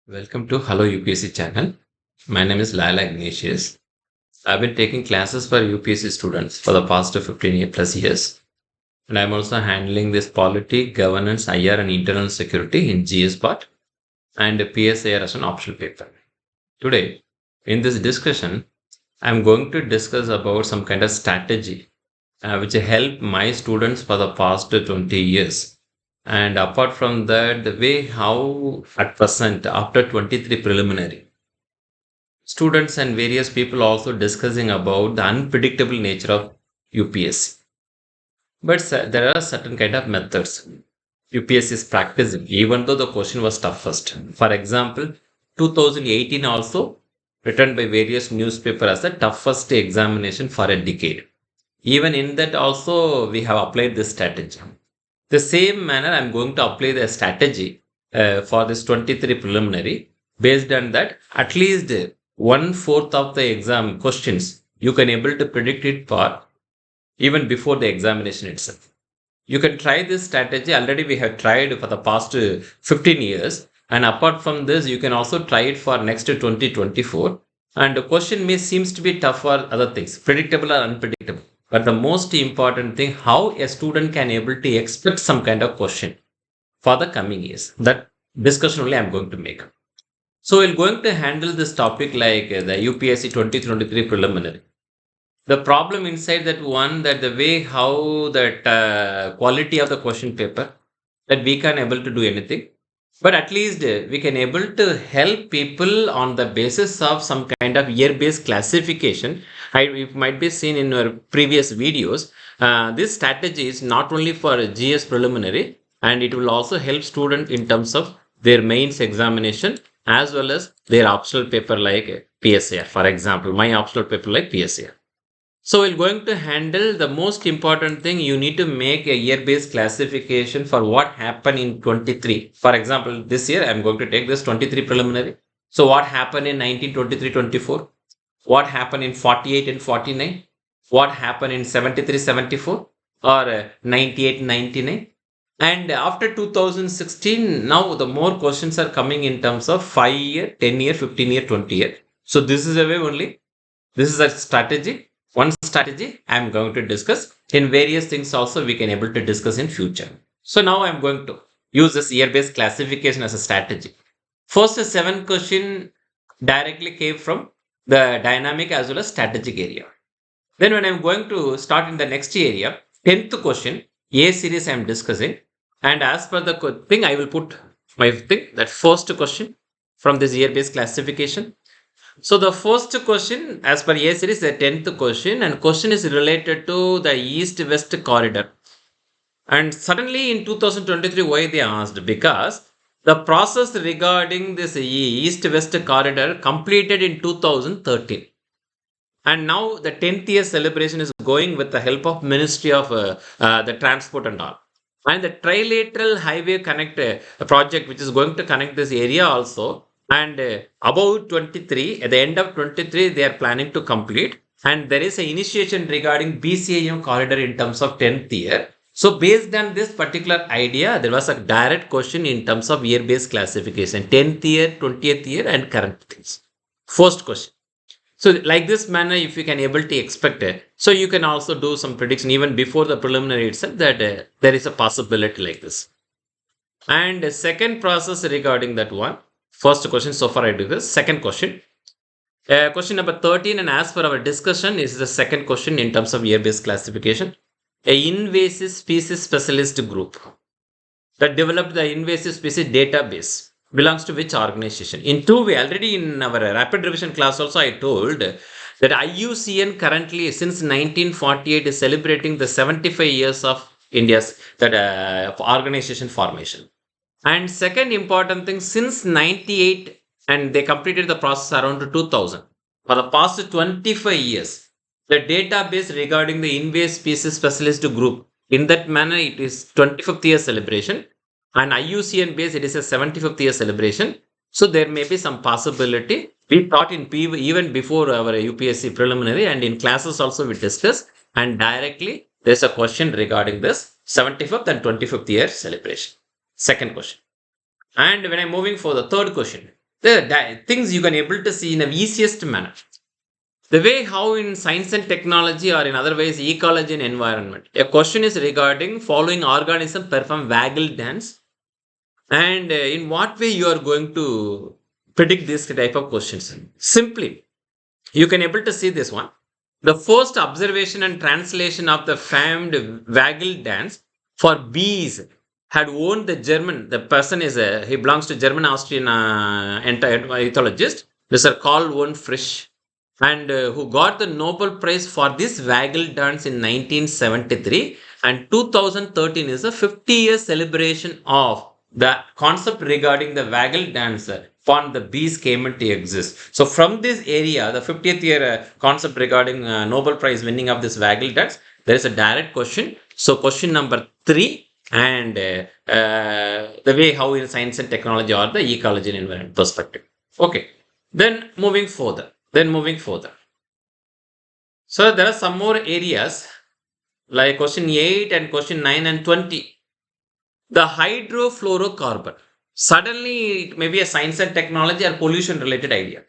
Welcome to Hello UPSC channel. My name is Laila Ignatius. I've been taking classes for UPSC students for the past 15 plus years. And I'm also handling this polity, governance, IR and internal security in GS part and PSIR as an optional paper. Today, in this discussion, I'm going to discuss about some kind of strategy which help my students for the past 20 years. And apart from that, the way how at present after 23 preliminary, students and various people also discussing about the unpredictable nature of UPSC. But there are certain kind of methods UPSC is practicing, even though the question was toughest. For example, 2018 also written by various newspaper as the toughest examination for a decade. Even in that also we have applied this strategy. The same manner I'm going to apply the strategy for this 23 preliminary. Based on that, at least one fourth of the exam questions you can able to predict it for even before the examination itself. You can try this strategy. Already we have tried for the past 15 years. And apart from this, you can also try it for next to 2024. And the question may seems to be tough for other things, predictable or unpredictable. But the most important thing, how a student can able to expect some kind of question for the coming years. That discussion only I'm going to make. So we're going to handle this topic like the UPSC 2023 preliminary. The problem inside that one, that the way how that quality of the question paper, that we can able to do anything, but at least we can able to help people on the basis of some kind of year based classification. It might be seen in our previous videos. This strategy is not only for GS preliminary, and it will also help student in terms of their mains examination as well as their optional paper like PSAR. For example, my optional paper like PSAR. So we're going to handle the most important thing. You need to make a year-based classification for what happened in 23. For example, this year I'm going to take this 23 preliminary. So what happened in 1923-24? What happened in 48 and 49? What happened in 73-74 or 98-99? And after 2016, now the more questions are coming in terms of 5-year, 10-year, 15-year, 20-year. So this is a way only. This is a strategy. One strategy I'm going to discuss. In various things also we can able to discuss in future. So now I'm going to use this year-based classification as a strategy. First 7 question directly came from the dynamic as well as strategic area. Then when I'm going to start in the next area, 10th question, A series I'm discussing. And as per the thing, I will put my thing, that first question from this year-based classification. So the first question, as per A series, the 10th question, and question is related to the East-West corridor. And suddenly in 2023, why they asked? Because the process regarding this East-West corridor completed in 2013. And now the 10th year celebration is going with the help of Ministry of the Transport and all. And the trilateral highway connect project, which is going to connect this area also. And about 23, at the end of 23, they are planning to complete. And there is an initiation regarding BCIM corridor in terms of 10th year. So based on this particular idea, there was a direct question in terms of year-based classification, 10th year, 20th year and current things. First question. So like this manner, if you can able to expect it, so you can also do some prediction even before the preliminary itself that there is a possibility like this. And second process regarding that one, first question, so far I do this. Second question, question number 13, and as per our discussion is the second question in terms of year-based classification. A invasive species specialist group that developed the invasive species database belongs to which organization? In two way, already in our rapid revision class also I told that IUCN currently since 1948 is celebrating the 75 years of India's that organization formation. And second important thing, since 98 and they completed the process around 2000. For the past 25 years, the database regarding the invasive species specialist group, in that manner it is 25th year celebration. And IUCN base, it is a 75th year celebration. So there may be some possibility. We thought in even before our UPSC preliminary and in classes also we discussed. And directly there's a question regarding this 75th and 25th year celebration. Second question. And when I'm moving for the third question, the things you can able to see in the easiest manner. The way how in science and technology or in other ways ecology and environment. A question is regarding following organism perform waggle dance and in what way you are going to predict this type of questions. Simply, you can able to see this one. The first observation and translation of the famed waggle dance for bees had owned the German. The person is he belongs to German Austrian ethologist, Mr. Karl von Frisch, and who got the Nobel Prize for this waggle dance in 1973. And 2013 is a 50-year celebration of the concept regarding the waggle dance upon the bees came into exist. So from this area, the 50th year concept regarding Nobel Prize winning of this waggle dance, there is a direct question. So question number 3 and the way how in science and technology or the ecology and environment perspective. Okay. Then moving further. So there are some more areas like question 8 and question 9 and 20. The hydrofluorocarbon. Suddenly, it may be a science and technology or pollution related idea.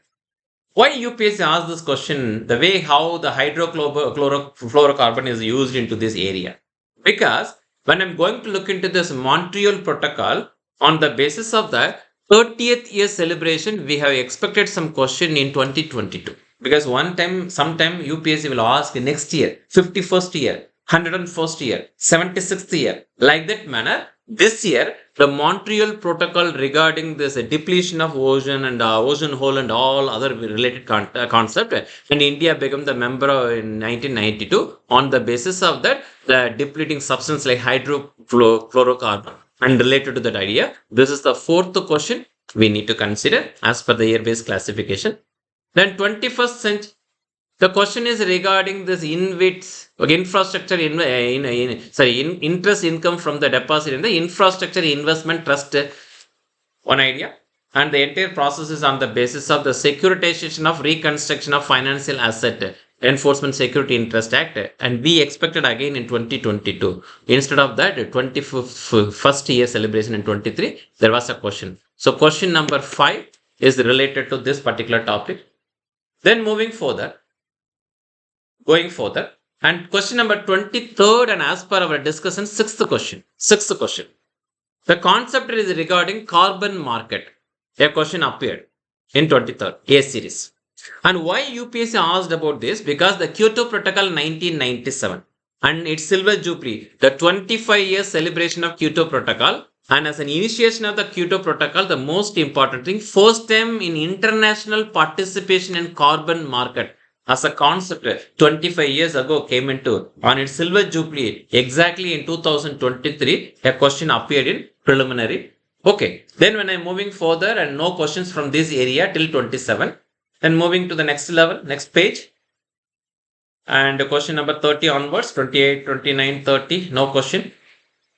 Why UPSC asked this question the way how the hydrofluorocarbon is used into this area? Because when I'm going to look into this Montreal Protocol, on the basis of the 30th year celebration, we have expected some question in 2022. Because sometime UPSC will ask next year, 51st year, 101st year, 76th year, like that manner. This year, the Montreal Protocol regarding this depletion of ocean and ozone hole and all other related concept, and India became the member in 1992. On the basis of that, the depleting substance like hydrofluorocarbon and related to that idea, this is the fourth question we need to consider as per the year-based classification. Then 21st century. The question is regarding this infrastructure interest income from the deposit in the infrastructure investment trust. One idea, and the entire process is on the basis of the securitization of reconstruction of financial asset enforcement security interest act, and we expected again in 2022 instead of that 21st year celebration in 23 there was a question. So question number 5 is related to this particular topic. Then going further, and question number 23rd, and as per our discussion, sixth question. The concept is regarding carbon market. A question appeared in 23rd A series. And why UPSC asked about this? Because the Kyoto Protocol 1997 and its silver jubilee, the 25-year celebration of Kyoto Protocol, and as an initiation of the Kyoto Protocol, the most important thing, first time in international participation in carbon market as a concept 25 years ago came into on its silver jubilee exactly in 2023 a question appeared in preliminary. Okay, then when I'm moving further and no questions from this area till 27, then moving to the next level, next page, and question number 30 onwards, 28, 29, 30 no question,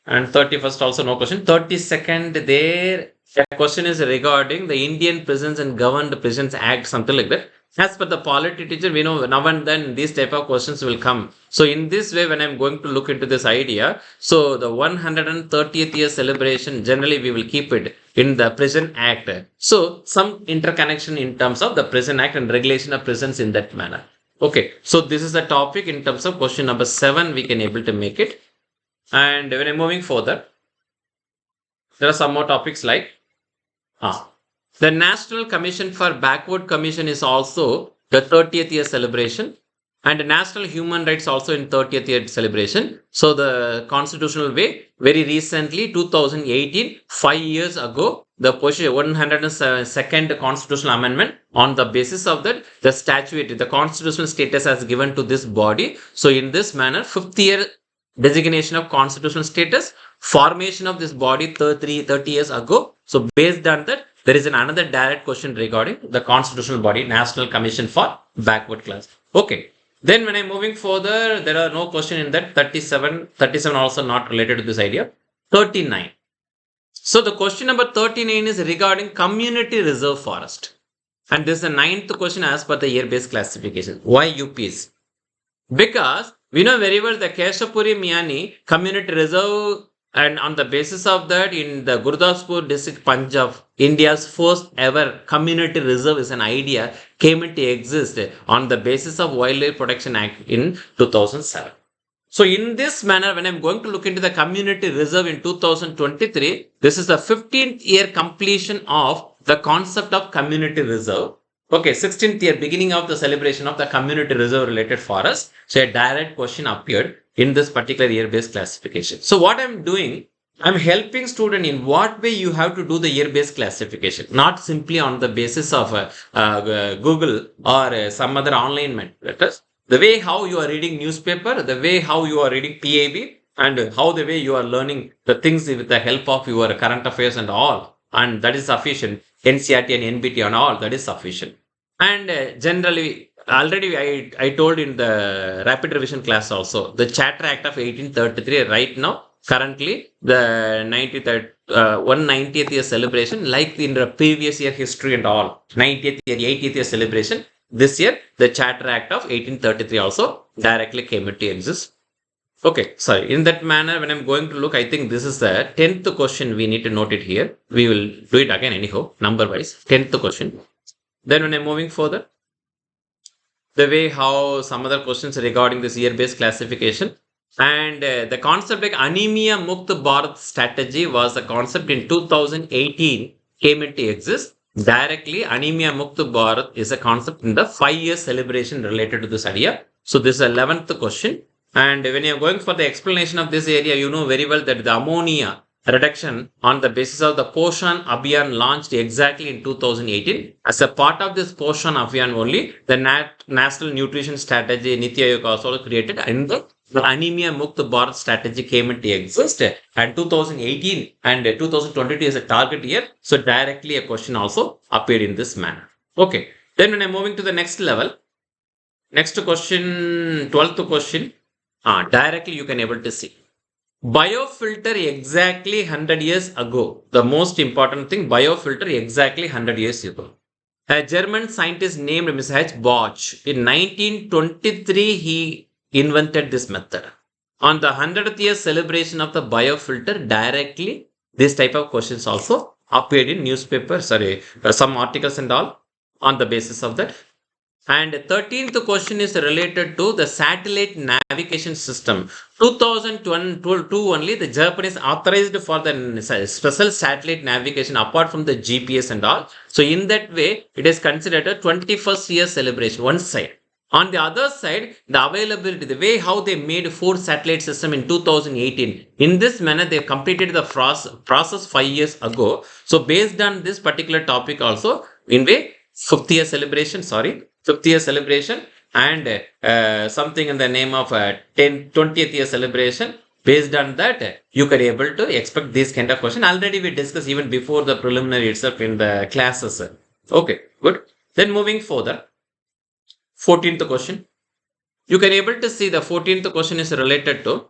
and 31st also no question. 32nd there a question is regarding the Indian Prisons and Governed Prisons Act, something like that. As per the polity teacher, we know now and then these type of questions will come. So in this way, when I'm going to look into this idea, so the 130th year celebration, generally we will keep it in the Prison Act. So some interconnection in terms of the Prison Act and regulation of prisons in that manner. Okay, so this is the topic in terms of question number 7, we can able to make it. And when I'm moving further, there are some more topics like the National Commission for Backward Commission is also the 30th year celebration, and the National Human Rights also in 30th year celebration. So the constitutional way, very recently, 2018, 5 years ago, the 102nd constitutional amendment, on the basis of that, the statutory, the constitutional status has given to this body. So in this manner, 5th year designation of constitutional status, formation of this body 30 years ago. So based on that, there is another direct question regarding the constitutional body, National Commission for Backward Class. Okay. Then when I'm moving further, there are no question in that. 37 also not related to this idea. 39. So the question number 39 is regarding community reserve forest. And this is the 9th question as per the year-based classification. Why UPSC? Because we know very well the Keshapuri Miani community reserve And on the basis of that, in the Gurdaspur district, Punjab, India's first ever community reserve is an idea came into existence on the basis of Wildlife Protection Act in 2007. So in this manner, when I'm going to look into the community reserve in 2023, this is the 15th year completion of the concept of community reserve. Okay, 16th year beginning of the celebration of the community reserve related forest. So a direct question appeared in this particular year-based classification. So what I'm doing, I'm helping student in what way you have to do the year-based classification, not simply on the basis of Google or some other online methods. The way how you are reading newspaper, the way how you are reading PAB, and how the way you are learning the things with the help of your current affairs and all, and that is sufficient. NCRT and NBT and all, that is sufficient. And generally, already I told in the rapid revision class also, the Charter Act of 1833 right now, currently the 190th year celebration, like in the previous year history and all, 90th year, 80th year celebration, this year, the Charter Act of 1833 also directly came into exist. Okay, sorry. In that manner, when I'm going to look, I think this is the 10th question. We need to note it here. We will do it again anyhow, number wise. 10th question. Then when I'm moving further, the way how some other questions regarding this year-based classification. And the concept like Anemia Mukt Bharat strategy was the concept in 2018 came into exist. Directly, Anemia Mukt Bharat is a concept in the 5-year celebration related to this idea. So this is the 11th question. And when you are going for the explanation of this area, you know very well that the ammonia reduction on the basis of the Poshan Abhiyan launched exactly in 2018. As a part of this Poshan Abhiyan only, the National Nutrition Strategy Niti Aayog also created, and the Anemia Mukt Bharat strategy came into existence, and 2018 and 2022 is a target year. So directly a question also appeared in this manner. Okay. Then when I'm moving to the next level, next question, 12th question, directly you can able to see. Biofilter exactly 100 years ago. The most important thing, biofilter exactly 100 years ago. A German scientist named Mr. H. Bosch. In 1923, he invented this method. On the 100th year celebration of the biofilter, directly this type of questions also appeared in newspaper, some articles and all on the basis of that. And 13th question is related to the satellite navigation system. 2022 only the Japanese authorized for the special satellite navigation apart from the GPS and all. So in that way, it is considered a 21st year celebration, one side. On the other side, the availability, the way how they made 4 satellite system in 2018. In this manner, they completed the process 5 years ago. So based on this particular topic also, in way, 5th year celebration, 5th year celebration and something in the name of 20th year celebration. Based on that, you can able to expect this kind of question. Already we discussed even before the preliminary itself in the classes. Okay, good. Then moving further, 14th question. You can able to see the 14th question is related to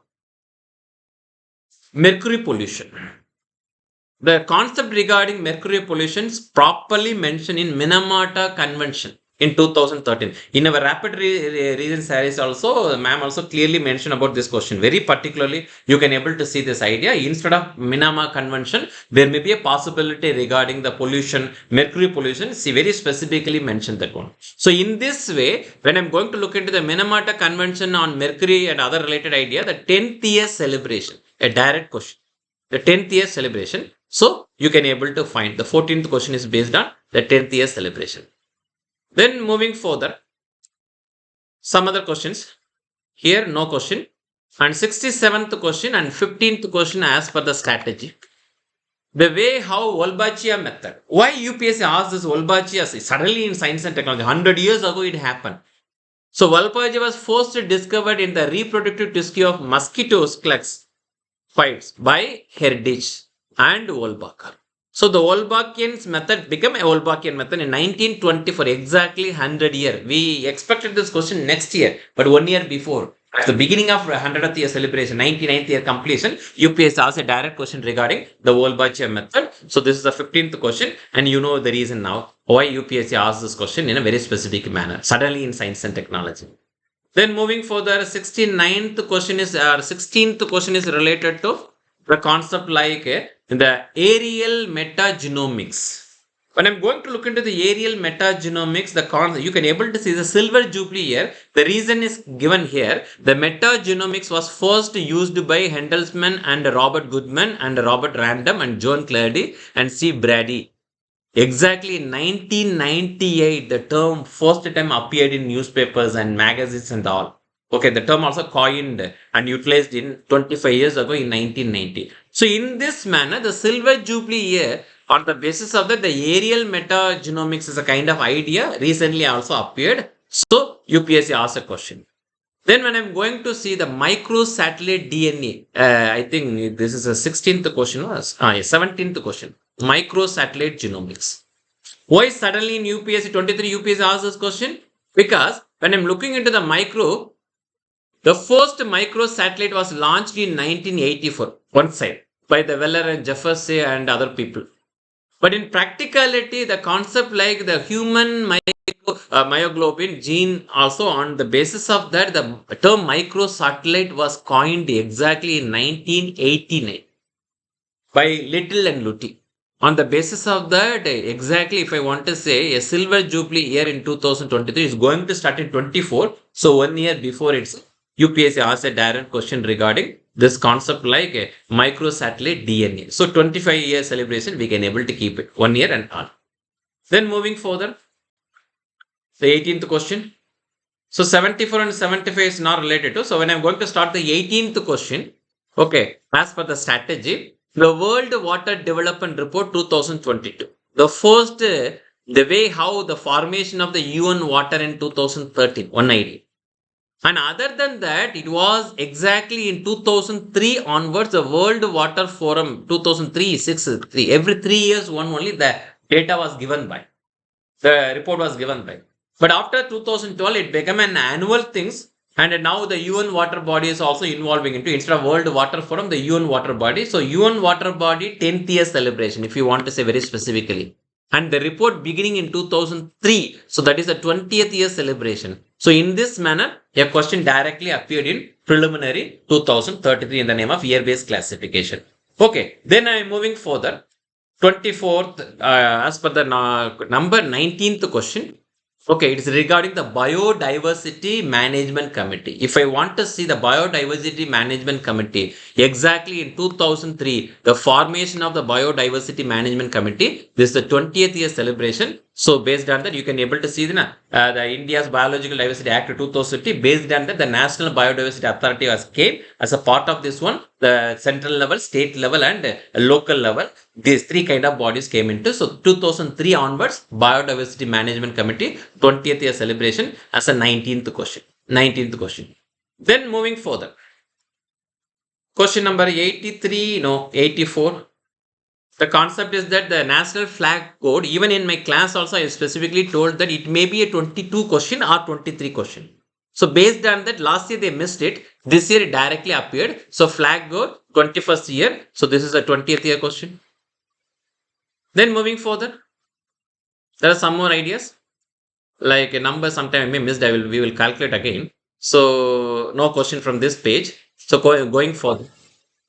mercury pollution. The concept regarding mercury pollution is properly mentioned in Minamata Convention in 2013. In our rapid revision series also, ma'am also clearly mentioned about this question. Very particularly, you can able to see this idea. Instead of Minamata Convention, there may be a possibility regarding the pollution, mercury pollution. She very specifically mentioned that one. So in this way, when I'm going to look into the Minamata Convention on mercury and other related idea, the 10th year celebration, a direct question. The 10th year celebration. So you can able to find the 14th question is based on the 10th year celebration. Then moving further, some other questions. Here no question. And 67th question and 15th question as per the strategy. The way how Wolbachia method. Why UPSC asked this Wolbachia? Suddenly in science and technology, 100 years ago it happened. So Wolbachia was first discovered in the reproductive tissue of mosquitoes fights by Herdich and Wolbachia. So the Wolbachian's method became a Wolbachian method in 1920 for exactly 100 years. We expected this question next year, but 1 year before, at the beginning of 100th year celebration, 99th year completion, UPSC asked a direct question regarding the Wolbachia method. So this is the 15th question, and you know the reason now why UPSC asked this question in a very specific manner, suddenly in science and technology. Then moving further, 16th question is related to the concept like the aerial metagenomics. When I'm going to look into the aerial metagenomics, the concept you can able to see the silver jubilee here. The reason is given here. The metagenomics was first used by Handelsman and Robert Goodman and Robert Random and John Clady and C. Brady. Exactly in 1998, the term first time appeared in newspapers and magazines and all. Okay, the term also coined and utilized in 25 years ago in 1990. So in this manner, the silver jubilee year, on the basis of that, the aerial metagenomics is a kind of idea recently also appeared. So UPSC asked a question. Then when I'm going to see the microsatellite DNA, I think this is a 16th question, 17th question. Microsatellite genomics. Why suddenly in UPSC 23 UPSC asks this question? Because when I'm looking into the micro, the first microsatellite was launched in 1984, one side, by the Weller and Jefferson and other people. But in practicality, the concept like the human myoglobin gene, also on the basis of that, the term microsatellite was coined exactly in 1989 by Little and Luty. On the basis of that, exactly if I want to say a silver jubilee year in 2023 is going to start in 24. So 1 year before it's UPSC asked a direct question regarding this concept like a microsatellite DNA. So 25 year celebration, we can able to keep it 1 year and all. Then moving further, the 18th question. So 74 and 75 is not related to. So when I'm going to start the 18th question, okay, as per the strategy, the World Water Development Report 2022. The first, the way how the formation of the UN water in 2013, one idea. And other than that, it was exactly in 2003 onwards, the World Water Forum 2003, 6, 3. Every 3 years, one only the data was given by. The report was given by. But after 2012, it became an annual things. And now the UN water body is also involving into, instead of World Water Forum, the UN water body. So UN water body 10th year celebration, if you want to say very specifically. And the report beginning in 2003. So that is the 20th year celebration. So in this manner, a question directly appeared in preliminary 2033 in the name of year-based classification. Okay, then I am moving further. 24th, as per the number 19th question. Okay, it's regarding the Biodiversity Management Committee. If I want to see the Biodiversity Management Committee, exactly in 2003, the formation of the Biodiversity Management Committee, this is the 20th year celebration. So based on that, you can able to see the India's Biological Diversity Act 2050. Based on that, the National Biodiversity Authority was came as a part of this one, the central level, state level, and local level. These three kind of bodies came into. So 2003 onwards, Biodiversity Management Committee, 20th year celebration as a 19th question. 19th question. Then moving further. Question number 83, no, 84. The concept is that the national flag code, even in my class also, I specifically told that it may be a 22 question or 23 question. So based on that, last year they missed it. This year it directly appeared. So flag code, 21st year. So this is a 20th year question. Then moving further, there are some more ideas. Like a number sometime I may missed, we will calculate again. So no question from this page. So going further.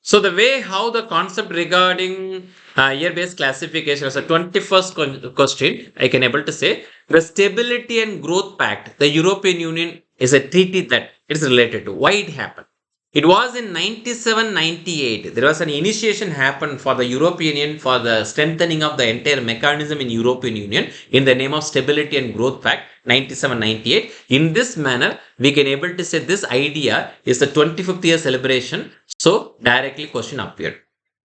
So the way how the concept regarding year-based classification as a 21st question, I can able to say the Stability and Growth Pact, the European Union is a treaty that it's related to. Why it happened? It was in 97-98. There was an initiation happened for the European Union for the strengthening of the entire mechanism in European Union in the name of Stability and Growth Pact 97-98. In this manner, we can able to say this idea is the 25th year celebration. So directly question appeared.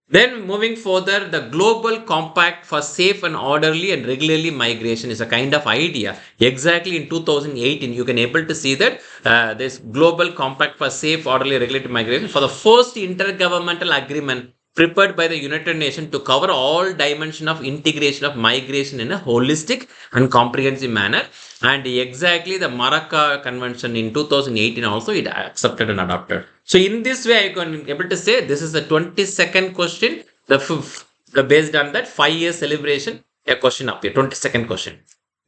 Then moving further, the Global Compact for Safe and Orderly and Regularly Migration is a kind of idea. Exactly in 2018, you can able to see that this Global Compact for Safe, Orderly, Regulatory Migration for the first intergovernmental agreement prepared by the United Nations to cover all dimensions of integration of migration in a holistic and comprehensive manner. And exactly the Marrakesh Convention in 2018 also it accepted and adopted. So in this way, I can able to say this is the 22nd question. The based on that 5 year celebration, a question up here, 22nd question.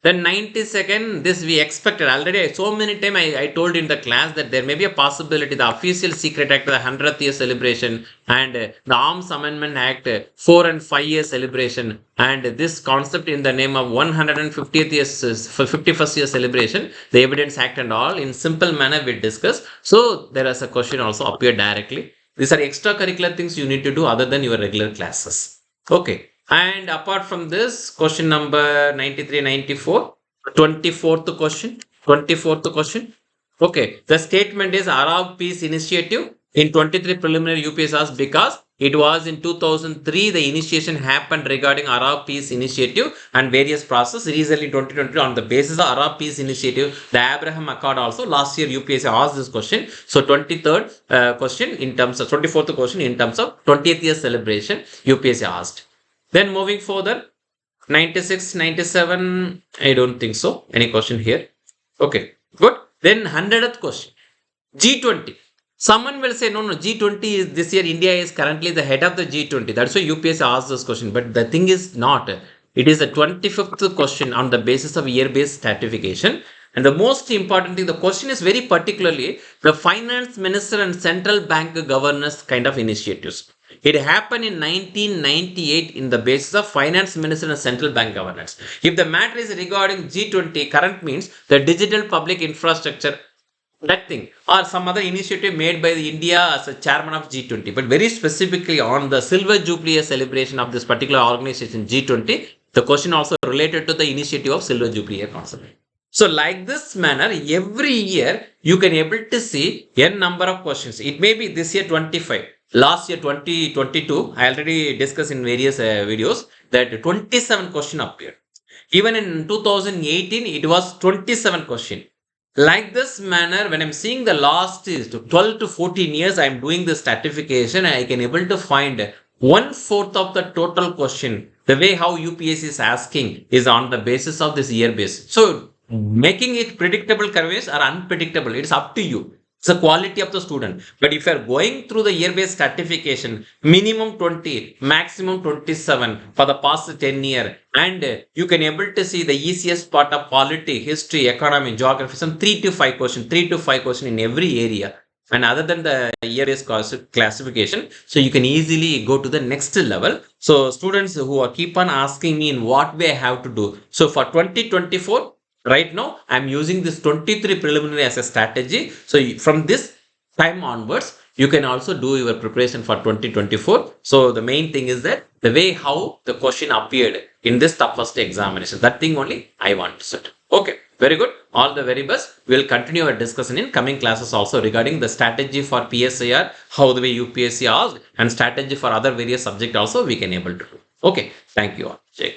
Then 92nd, this we expected already. So many times I told in the class that there may be a possibility the Official Secret Act, the 100th year celebration, and the Arms Amendment Act, 4 and 5 year celebration, and this concept in the name of 150th year, 51st year celebration, the Evidence Act and all, in simple manner we discuss. So there is a question also appear directly. These are extracurricular things you need to do other than your regular classes. Okay. And apart from this, question number 93, 94, 24th question. 24th question. Okay. The statement is Arab Peace Initiative in 23 preliminary UPS asked because it was in 2003 the initiation happened regarding Arab Peace Initiative and various process. Recently 2020 on the basis of Arab Peace Initiative, the Abraham Accord also last year UPSC asked this question. So 23rd question in terms of 24th question in terms of 20th year celebration UPSC asked. Then moving further, 96, 97, I don't think so. Any question here? Okay, good. Then 100th question, G20. Someone will say, no, G20 is this year, India is currently the head of the G20. That's why UPSC asked this question. But the thing is not. It is the 25th question on the basis of year-based stratification. And the most important thing, the question is very particularly the finance minister and central bank governors kind of initiatives. It happened in 1998 in the basis of finance minister and central bank governance. If the matter is regarding G20, current means the digital public infrastructure, that thing, or some other initiative made by the India as a chairman of G20, but very specifically on the silver jubilee celebration of this particular organization G20, the question also related to the initiative of silver jubilee concept. So like this manner, every year you can able to see n number of questions. It may be this year 25. Last year 2022, I already discussed in various videos that 27 question appeared. Even in 2018, it was 27 question. Like this manner, when I'm seeing the last is 12 to 14 years, I'm doing the stratification, I can able to find 1/4 of the total question. The way how UPSC is asking is on the basis of this year base. So making it predictable curves or unpredictable, it's up to you. It's the quality of the student. But if you are going through the year-based stratification, minimum 20, maximum 27 for the past 10 years, and you can able to see the easiest part of polity, history, economy, geography, some 3 to 5 questions, 3 to 5 questions in every area. And other than the year-based classification, so you can easily go to the next level. So students who are keep on asking me in what way I have to do. So for 2024, right now, I'm using this 23 preliminary as a strategy. So from this time onwards, you can also do your preparation for 2024. So the main thing is that the way how the question appeared in this toughest examination, that thing only I want to set. Okay, very good. All the very best. We'll continue our discussion in coming classes also regarding the strategy for PSIR, how the way UPSC asked, and strategy for other various subjects also we can able to do. Okay, thank you all. Jai.